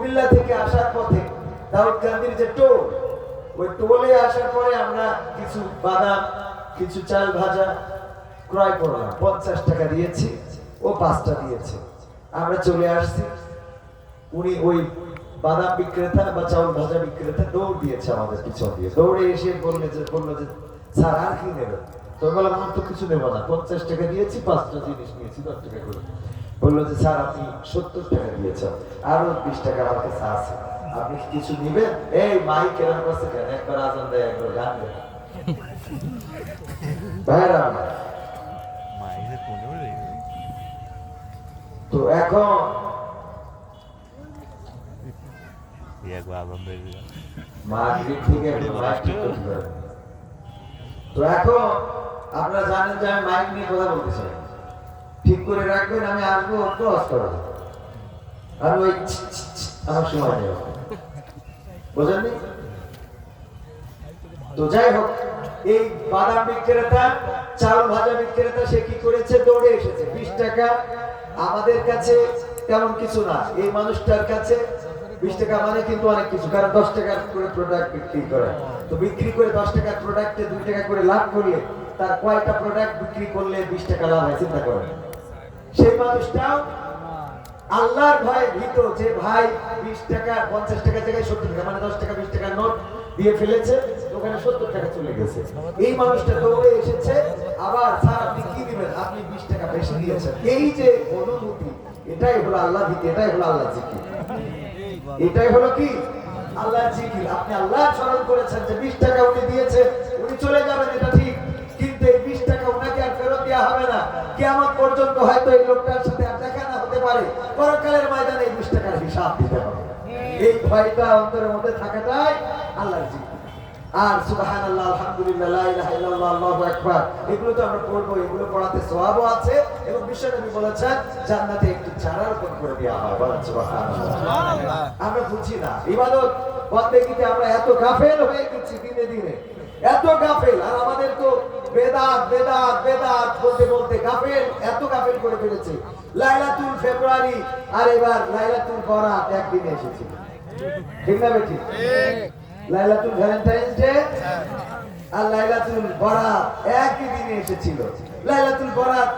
কুমিল্লা থেকে আসার পথে দাউদকান্দির যে টোল, ওই টোলে আসার পরে আমরা কিছু বাদাম, কিছু চাল ভাজা ক্রয় করলাম। 50 টাকা দিয়েছি, ও 5টা দিয়েছে। আমরা চলে আসছি। উনি ওই বাদাম বিক্রেতা বা চাউল ভাজা বিক্রেতা দৌড় দিয়েছে আমাদের পিছন দিয়ে। দৌড়ে এসে বললো যে স্যার আর কি নেবেন? তো বললাম আমার তো কিছু নেবো না, 50 টাকা দিয়েছি, 5টা জিনিস নিয়েছি 10 টাকা করে। বললো যে স্যার আপনি 70 টাকা দিয়েছেন, আরো 20 টাকা আমার কাছে আছে, আপনি কি কিছু নিবেন? এই মাইক কেনার কাছে কেন, একবার আজান দেয় একবার গান দেয়। ভাইরা আমার, তো এখন মাগরিব থেকে মাইক ঠিক করতে পারবেন। তো এখন আপনারা জানেন যে আমি মাইক নিয়ে কথা বলতে চাই, ঠিক করে রাখবেন, আমি আসবো ক্রস করাবো, আর ওই আমার সময় নেই, বোঝেননি? তো যাই হোক, এই বাদাম বিক্রেতা, চাউল ভাজা বিক্রেতা, সে কি করেছে? দৌড়ে এসেছে। 20 টাকা আমাদের কাছে তেমন কিছু না, এই মানুষটার কাছে 20 টাকা মানে কিন্তু অনেক কিছু, কারণ 10 টাকা করে প্রোডাক্ট বিক্রি করে। তো বিক্রি করে 10 টাকার প্রোডাক্টে 2 টাকা করে লাভ করলে তার কয়টা প্রোডাক্ট বিক্রি করলে 20 টাকা লাভ হয় চিন্তা করেন। সেই মানুষটাও আল্লাহর ভয়ে ভীত যে ভাই 20 টাকা 50 টাকা জায়গায় 70 টাকা মানে 10 টাকা 20 টাকার নোট দিয়ে ফেলেছে, ওখানে 70 টাকা চলে গেছে। এই মানুষটা দৌড়ে এসেছে, আবার স্যার আপনি কি দিবেন? আপনি 20 টাকা বেশি দিয়েছেন। এই যে অনুভূতি, এটাই হলো আল্লাহ ভীতি, এটাই হলো আল্লাহ জিকির, এটাই হলো কি আল্লাহ জিকির। আপনি আল্লাহ স্মরণ করেছেন যে 20 টাকা উনি দিয়েছে, উনি চলে যাবেন, এটা ঠিক, কিন্তু এই 20 টাকা উনাকে আর ফেরত দেওয়া হবে না। কিয়ামত পর্যন্ত হয়তো এই লোকটার সাথে আর দেখা না হতে পারে, পরকালের ময়দানে এই 20 টাকার হিসাব দিতে হবে। এই ভয়টা অন্তরের মধ্যে থাকাটাই আল্লাহর জিকির। আর সুবহানাল্লাহ, আলহামদুলিল্লাহ, লা ইলাহা ইল্লাল্লাহ, আল্লাহু আকবার, এগুলো তো আমরা পড়বো, এগুলো পড়াতে সওয়াবও আছে, এবং বিশ্বনবী বলেছেন জান্নাতে একটু চারা রোপণ করে দেওয়া হয়। বলেন সুবহানাল্লাহ। আমরা বুঝি না ইবাদত বন্দেগীতে, আমরা এত গাফেল হয়ে গেছি দিনে দিনে, এত গাফেল। আর আমাদের তো বেদাত বেদাত বেদাত বলতে বলতে গাফেল, এত গাফেল করে ফেলেছে। লাইলাতুল ফেব্রুয়ারি আর এবার লাইলাতুল বরাত একদিনে এসেছে, ঠিক না বেটি? লাইলাতুল ভ্যালেন্টাইন্স ডে আর লাইলাতুল বরাত একই দিনে এসেছিল। লাইলাতুল বরাত